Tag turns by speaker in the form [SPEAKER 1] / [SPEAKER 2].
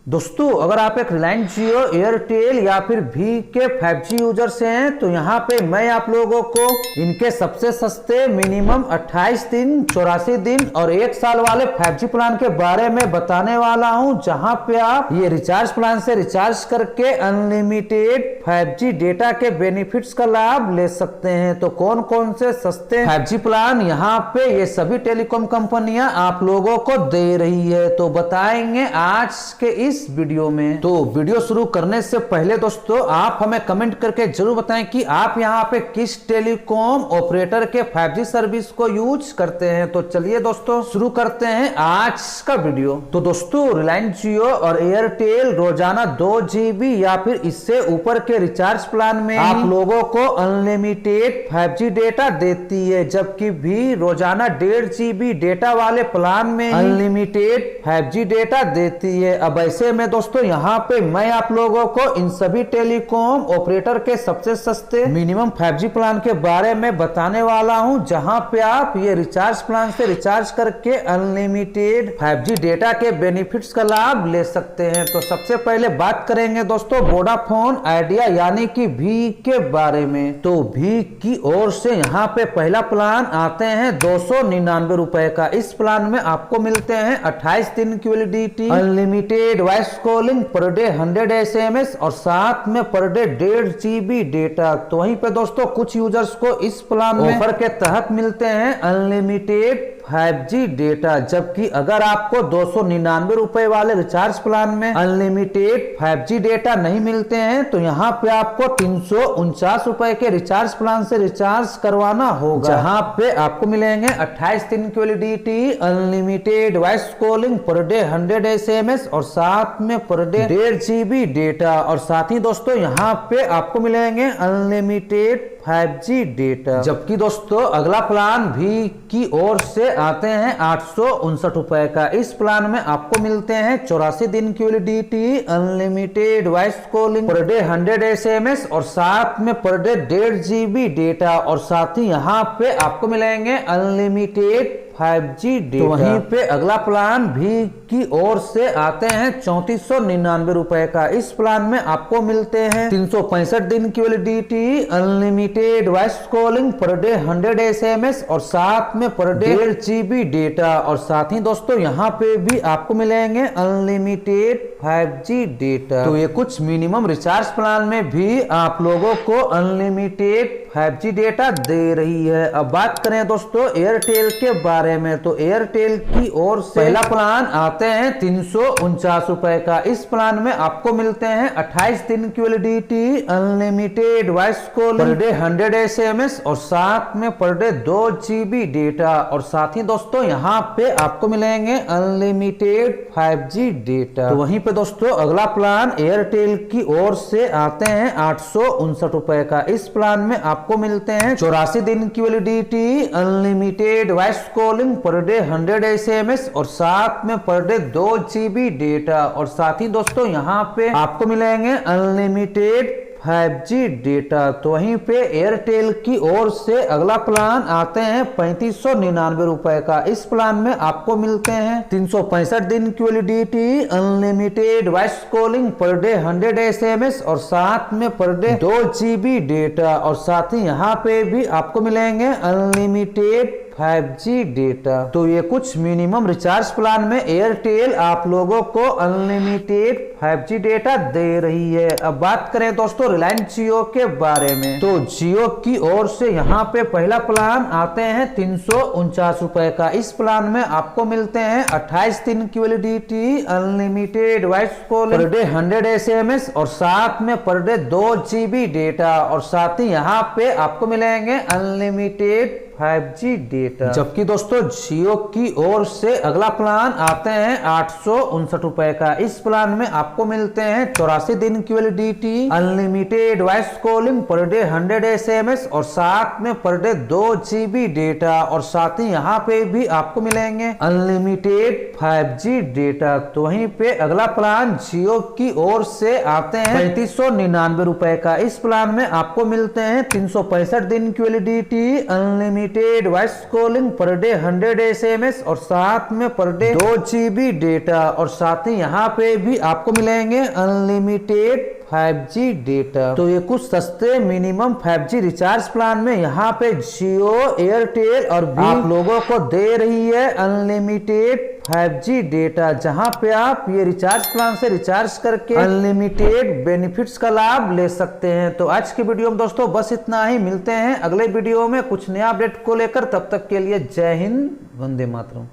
[SPEAKER 1] दोस्तों अगर आप एक रिलायंस जियो, एयरटेल या फिर वी के 5G यूजर से हैं तो यहाँ पे मैं आप लोगों को इनके सबसे सस्ते मिनिमम 28 दिन, 84 दिन और 1 साल वाले 5G प्लान के बारे में बताने वाला हूँ, जहाँ पे आप ये रिचार्ज प्लान से रिचार्ज करके अनलिमिटेड 5G डेटा के बेनिफिट्स का लाभ ले सकते हैं। तो कौन कौन से सस्ते 5G प्लान यहाँ पे ये सभी टेलीकॉम कंपनियां आप लोगों को दे रही है, तो बताएंगे आज के इस वीडियो में। तो वीडियो शुरू करने से पहले दोस्तों आप हमें कमेंट करके जरूर बताएं कि आप यहाँ पे किस टेलीकॉम ऑपरेटर के 5G सर्विस को यूज करते हैं। तो चलिए दोस्तों शुरू करते हैं आज का वीडियो। तो दोस्तों रिलायंस जियो और एयरटेल रोजाना 2 GB या फिर इससे ऊपर के रिचार्ज प्लान में आप लोगों को अनलिमिटेड 5G डेटा देती है, जबकि भी रोजाना 1.5 GB डेटा वाले प्लान में अनलिमिटेड 5G डेटा देती है। अब ऐसे में दोस्तों यहाँ पे मैं आप लोगों को इन सभी टेलीकॉम ऑपरेटर के सबसे सस्ते मिनिमम 5G प्लान के बारे में बताने वाला हूँ, जहाँ पे आप ये रिचार्ज प्लान से रिचार्ज करके अनलिमिटेड 5G डेटा के बेनिफिट्स का लाभ ले सकते हैं। तो सबसे पहले बात करेंगे दोस्तों वोडाफोन आइडिया यानी कि वी के बारे में। तो वी की ओर से यहाँ पे पहला प्लान आते हैं 299 रुपए का। इस प्लान में आपको मिलते हैं 28 दिन की validity, unlimited voice calling per day 100 SMS और साथ में पर डे 1.5 GB डेटा। तो वहीं पे दोस्तों कुछ यूजर्स को इस प्लान में ऑफर के तहत मिलते हैं अनलिमिटेड 5G डेटा, जबकि अगर आपको 299 रुपए वाले रिचार्ज प्लान में अनलिमिटेड 5G डेटा नहीं मिलते हैं तो यहाँ पे आपको 349 रुपए के रिचार्ज प्लान से रिचार्ज करवाना होगा, जहाँ पे आपको मिलेंगे 28 दिन की validity, unlimited voice calling per day 100 SMS और साथ में पर डे 1.5 GB डेटा। और साथ ही दोस्तों यहाँ पे आपको मिलेंगे अनलिमिटेड 5G डेटा। जबकि दोस्तों अगला प्लान भी की ओर से आते हैं 859 रुपए का। इस प्लान में आपको मिलते हैं 84 दिन की validity, unlimited voice calling per day 100 SMS और साथ में पर डे 1.5 GB डेटा। और साथ ही यहाँ पे आपको मिलेंगे अनलिमिटेड 5G डेटा। तो वहीं पे अगला प्लान भी की ओर से आते हैं 3499 रुपए का। इस प्लान में आपको मिलते हैं 365 दिन की validity, unlimited voice calling per day 100 SMS और साथ में पर डे 1.5 GB डेटा। और साथ ही दोस्तों यहाँ पे भी आपको मिलेंगे अनलिमिटेड 5G डेटा। तो ये कुछ मिनिमम रिचार्ज प्लान में भी आप लोगों को अनलिमिटेड 5G डेटा दे रही है। अब बात करें दोस्तों एयरटेल के बारे में। तो एयरटेल की ओर से पहला प्लान आते हैं 349 रुपए का। इस प्लान में आपको मिलते हैं 28 दिन की validity, unlimited voice call per day 100 SMS और साथ में पर डे 2 GB डेटा। और साथ ही दोस्तों यहाँ पे आपको मिलेंगे अनलिमिटेड 5G डेटा। तो वहीं पे दोस्तों अगला प्लान एयरटेल की ओर से आते हैं 859 रुपए का। इस प्लान में आपको मिलते हैं 84 दिन की validity, unlimited voice calling per day 100 SMS और साथ में पर डे 2 GB डेटा। और साथ ही दोस्तों यहाँ पे आपको मिलेंगे अनलिमिटेड 5G डेटा। तो वहीं पे एयरटेल की ओर से अगला प्लान आते हैं 3599 रुपए का। इस प्लान में आपको मिलते हैं 365 दिन की validity, unlimited voice calling per day 100 SMS और साथ में पर डे 2 GB डेटा। और साथ ही यहाँ पे भी आपको मिलेंगे अनलिमिटेड 5G डेटा। तो ये कुछ मिनिमम रिचार्ज प्लान में एयरटेल आप लोगों को अनलिमिटेड 5G डेटा दे रही है। अब बात करें दोस्तों रिलायंस जियो के बारे में। तो जियो की ओर से यहाँ पे पहला प्लान आते हैं 349 रुपए का। इस प्लान में आपको मिलते हैं 28 दिन की validity, unlimited voice call per day 100 SMS और साथ में पर डे 2 GB डेटा। और साथ ही यहाँ पे आपको मिलेंगे अनलिमिटेड 5G डेटा। जबकि दोस्तों जियो की ओर से अगला प्लान आते हैं 859 रुपए का। इस प्लान में आपको मिलते हैं 84 दिन की validity, unlimited voice calling per day 100 SMS और साथ में पर डे 2 GB डेटा। और साथ ही यहाँ पे भी आपको मिलेंगे अनलिमिटेड 5G डेटा। तो वहीं पे अगला प्लान जियो की ओर से आते हैं 3599 रुपए का। इस प्लान में आपको मिलते हैं 365 दिन की validity, unlimited unlimited voice calling per day 100 SMS और साथ में पर डे 2 GB डेटा, और साथ ही यहाँ पे भी आपको मिलेंगे अनलिमिटेड 5G डेटा। तो ये कुछ सस्ते मिनिमम 5G रिचार्ज प्लान में यहाँ पे जियो, एयरटेल और भी आप लोगों को दे रही है अनलिमिटेड 5G डेटा, जहां पे आप ये रिचार्ज प्लान से रिचार्ज करके अनलिमिटेड बेनिफिट्स का लाभ ले सकते हैं। तो आज की वीडियो में दोस्तों बस इतना ही, मिलते हैं अगले वीडियो में कुछ नया अपडेट को लेकर। तब तक के लिए जय हिंद, वंदे मातरम।